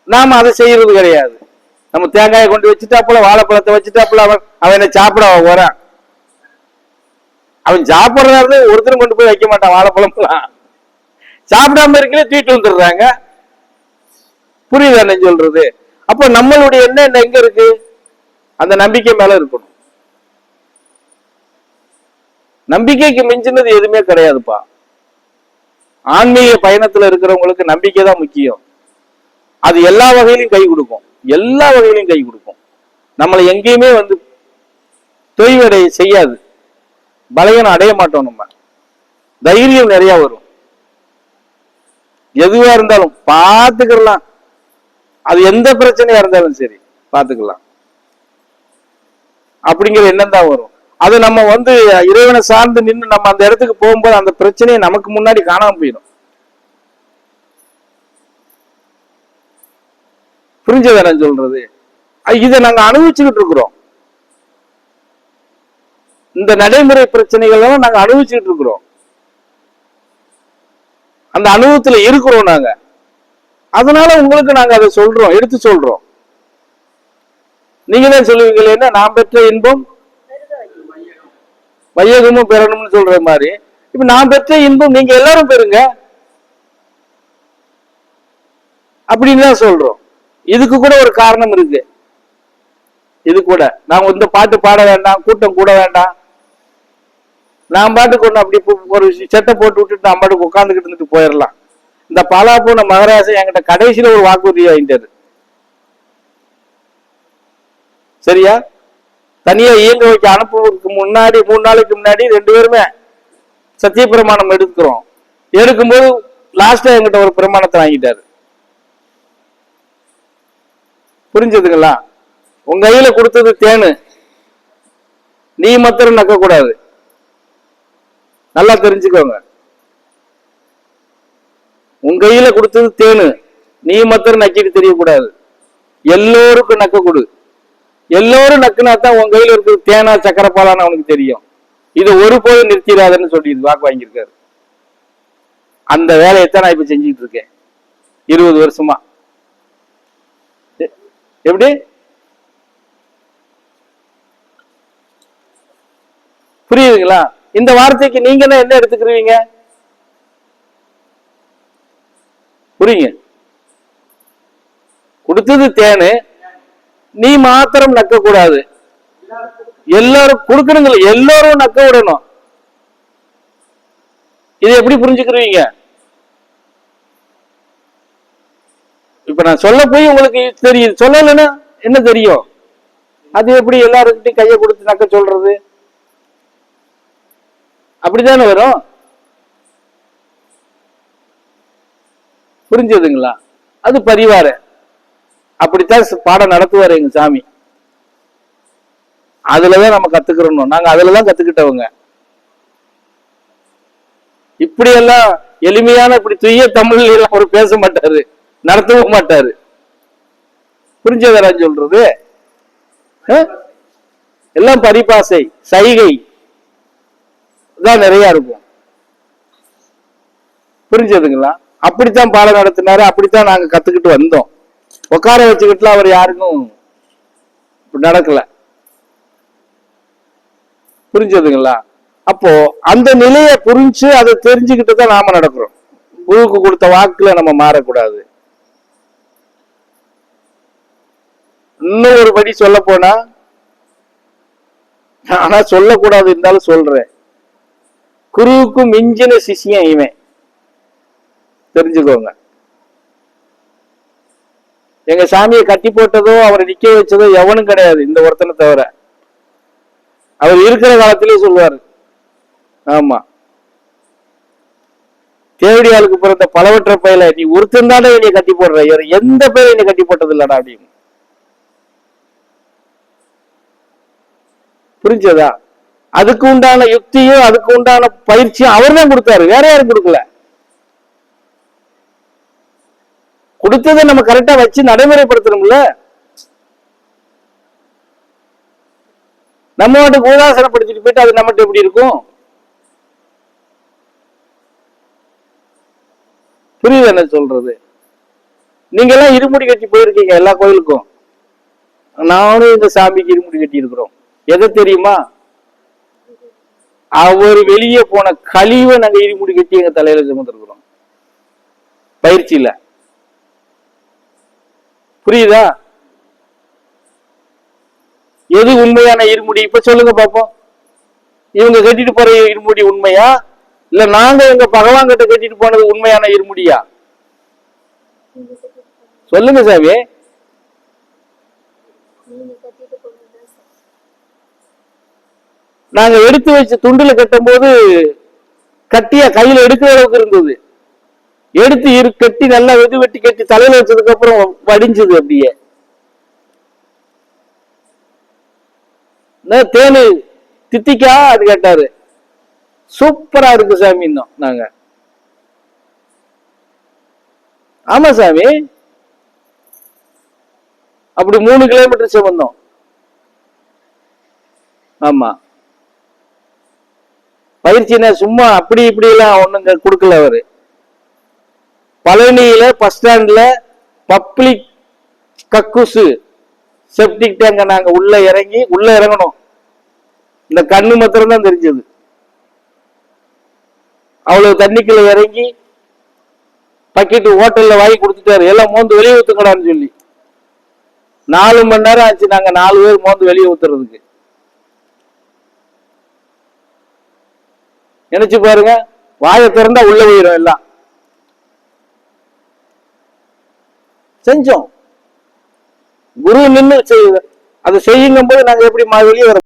நாம அதை செய்யறது கிடையாது. நம்ம தேங்காயை கொண்டு வச்சுட்டாப்புல, வாழைப்பழத்தை வச்சுட்டாப்புல, அவன் என்ன சாப்பிட வரான். அவன் சாப்பிட்றது ஒருத்தரும் கொண்டு போய் வைக்க மாட்டான். வாழைப்பழம்லாம் சாப்பிடாம இருக்கலே தூக்கிட்டு வந்துடுறாங்க. புரியுது என்ன சொல்றது? அப்ப நம்மளுடைய என்ன எங்க இருக்கு? அந்த நம்பிக்கை மேல இருக்கணும். நம்பிக்கைக்கு மிஞ்சினது எதுவுமே கிடையாதுப்பா. ஆன்மீக பயணத்துல இருக்கிறவங்களுக்கு நம்பிக்கை தான் முக்கியம். அது எல்லா வகையிலும் கை கொடுக்கும், எல்லா வகையிலும் கை கொடுக்கும். நம்மளை எங்கேயுமே தொய்வடை செய்யாது, பலகீனம் அடைய மாட்டோம். நம்ம தைரியம் நிறைய வரும். எதுவா இருந்தாலும் பார்த்துக்கலாம், அது எந்த பிரச்சனையா இருந்தாலும் சரி பார்த்துக்கலாம் அப்படிங்கிற எண்ணம் தான் வரும். அது நம்ம இறைவனை சார்ந்து நின்று நம்ம அந்த இடத்துக்கு போகும்போது அந்த பிரச்சனையை நமக்கு முன்னாடி காணாம போயிடும். புரிஞ்சதை நான் சொல்றது? இதை நாங்க அனுபவிச்சுக்கிட்டு இருக்கிறோம். இந்த நடைமுறை பிரச்சனைகள் நாங்க அனுபவிச்சுக்கிட்டு இருக்கிறோம். அந்த அனுபவத்துல இருக்கிறோம் நாங்க. அதனால உங்களுக்கு நாங்க அதை சொல்றோம், எடுத்து சொல்றோம். நீங்க தான் சொல்லுவீங்களே, என்ன நான் பெற்ற இன்பம் வையகமும் பெறணும்னு சொல்ற மாதிரி, இப்ப நான் பெற்ற இன்பம் நீங்க எல்லாரும் பெறுங்க அப்படின்னு தான் சொல்றோம். இதுக்கு கூட ஒரு காரணம் இருக்கு. இது கூட நான் இந்த பாட்டு பாட வேண்டாம், கூட்டம் கூட வேண்டாம், நான் பாட்டுக்கு ஒண்ணு அப்படி ஒரு செட்டை போட்டு விட்டுட்டு நான் பாட்டுக்கு உட்காந்துக்கிட்டு இருந்துட்டு போயிடலாம். இந்த பாலாப்பூன மகராசன் என்கிட்ட கடைசியில ஒரு வாக்குறுதி வாங்கிட்டாரு. சரியா? தனியா இயங்க வைக்க அனுப்புவதற்கு முன்னாடி 3 நாளைக்கு முன்னாடி 2 பேருமே சத்திய பிரமாணம் எடுக்கிறோம். எடுக்கும்போது லாஸ்டா என்கிட்ட ஒரு பிரமாணத்தை வாங்கிட்டாரு. புரிஞ்சதுங்களா? உங்க கையில கொடுத்தது தேனு, நீ மாத்திரம் நக்க கூடாது. நல்லா தெரிஞ்சுக்கோங்க. உங்க கையில கொடுத்தது தேனு, நீ மாத்திரம் நக்கிட்டு தெரியக்கூடாது. எல்லோருக்கும் நக்க கொடு. எல்லோரும் நக்குனா தான் உங்க கையில இருக்கிறது தேனா சக்கரப்பாலான்னு அவனுக்கு தெரியும். இதை ஒருபோதும் நிறுத்திடாதுன்னு சொல்லி வாக்கு வாங்கியிருக்காரு. அந்த வேலையைத்தான் நான் இப்ப செஞ்சுட்டு இருக்கேன் 20 வருஷமா. எப்படி புரியுதுங்களா? இந்த வார்த்தைக்கு நீங்க என்ன எடுத்துக்கிறீங்க? புரியுங்க? கொடுத்தது தேனு, நீ மாத்திரம் நக்க கூடாது. எல்லாரும் கொடுக்கணுங்கள, எல்லாரும் நக்க விடணும். இதை எப்படி புரிஞ்சுக்கிறீங்க? இப்ப நான் சொல்ல போய் உங்களுக்கு தெரியுது, சொல்லலைன்னா என்ன தெரியும்? அது எப்படி எல்லாருக்கிட்டையும் கையை கொடுத்து நக்க சொல்றது? அப்படித்தானே வரும். புரிஞ்சதுங்களா? அது பரிவார. அப்படித்தான் பாடம் நடத்துவாரு எங்க சாமி. அதுலதான் நம்ம கத்துக்கிறோம். நாங்க அதுலதான் கத்துக்கிட்டவங்க. இப்படி எல்லாம் எளிமையான இப்படி தூய தமிழ்ல எல்லாம் அவர் பேச மாட்டாரு, நடத்தவும் மாட்டாரு. புரிஞ்சதா சொல்றது? எல்லாம் பரிபாசை, சைகை தான் நிறைய இருக்கும். புரிஞ்சதுங்களா? அப்படித்தான் பாடம் நடத்தினாரு, அப்படித்தான் நாங்க கத்துக்கிட்டு வந்தோம். உட்கார வச்சுக்கிட்டுலாம் அவர் யாருக்கும் நடக்கல. புரிஞ்சதுங்களா? அப்போ அந்த நிலையை புரிஞ்சு அதை தெரிஞ்சுக்கிட்டு தான் நாம நடக்கிறோம். குருவுக்கு கொடுத்த வாக்குல நம்ம மாறக்கூடாது. இன்னும் ஒரு படி சொல்ல போனா, ஆனா சொல்லக்கூடாது இருந்தாலும் சொல்றேன், குருவுக்கு மிஞ்சின சிஷியன் இவன். தெரிஞ்சுக்கோங்க. எங்க சாமியை கட்டி போட்டதோ அவரை நிக்க வச்சதோ எவனும் கிடையாது, இந்த ஒருத்தனை தவிர. அவர் இருக்கிற காலத்திலே சொல்லுவாரு, ஆமா, தேவடியாளுக்கு பிறந்த பலவற்ற பயில நீ ஒருத்தன் தானே என்னை கட்டி போடுற, எந்த பேரை என்னை கட்டி போட்டது இல்லடா அப்படின்னு. புரிஞ்சதா? அதுக்கு உண்டான யுக்தியும் அதுக்கு உண்டான பயிற்சியும் அவர் தான் கொடுத்தாரு, வேற யாரும் கொடுக்கல. கொடுத்ததை நம்ம கரெக்டா வச்சு நடைமுறைப்படுத்தணும்ல. நம்ம மட்டும் உதாசனப்படுத்திட்டு போயிட்டு அது நம்மகிட்ட எப்படி இருக்கும்? புரியுது என்ன சொல்றது? நீங்க எல்லாம் இருமுடி கட்டி போயிருக்கீங்க எல்லா கோயிலுக்கும். நானும் இந்த சாமிக்கு இருமுடி கட்டி இருக்கிறோம். எதை தெரியுமா? அவர் வெளியே போன கழிவை நாங்க இருமுடி கட்டி எங்க தலையில சுமந்துருக்கிறோம் பயிற்சியில. புரியுதா? எது உண்மையான இருமுடி இப்ப சொல்லுங்க பாப்போம். இவங்க கட்டிட்டு போற இருமுடி உண்மையா, இல்ல நாங்க எங்க பகவான் கிட்ட கட்டிட்டு போனது உண்மையான இருமுடியா? சொல்லுங்க சாமி. நாங்க எடுத்து வச்ச துண்டுல கட்டும் போது கட்டியா கையில எடுக்கிற அளவுக்கு இருந்தது. எடுத்து கட்டி நல்லா வெது வெட்டி கட்டி தலையில வச்சதுக்கு அப்புறம் வடிஞ்சது அப்படியே. தேனு தித்திக்கா அது கேட்டாரு. சூப்பரா இருக்கு சாமி. இன்னும் நாங்க ஆமா சாமி, அப்படி 3 கிலோமீட்டர் சுமந்தோம். ஆமா, பயிற்சினா சும்மா அப்படி இப்படி எல்லாம் ஒண்ணுங்க கொடுக்கல அவரு. பழனியில பஸ் ஸ்டாண்ட்ல பப்ளிக் கக்கூசு செப்டிக் டேங்க நாங்க உள்ள இறங்கணும். இந்த கண்ணு மாத்திரம் தான் தெரிஞ்சது. அவ்வளவு தண்ணிக்குள்ள இறங்கி பக்கெட்டு ஹோட்டல்ல வாங்கி கொடுத்துட்டாரு. எல்லாம் மோந்து வெளியே ஊத்துக்கடான்னு சொல்லி 4 மணி நேரம் ஆச்சு நாங்க 4 பேர் மோந்து வெளியே ஊத்துறதுக்கு. நினைச்சு பாருங்க, வாயை திறந்தா உள்ள போயிடும். எல்லாம் செஞ்சோம். குரு நின்று அதை செய்யுங்கும் போது நாங்க எப்படி வெளியே வர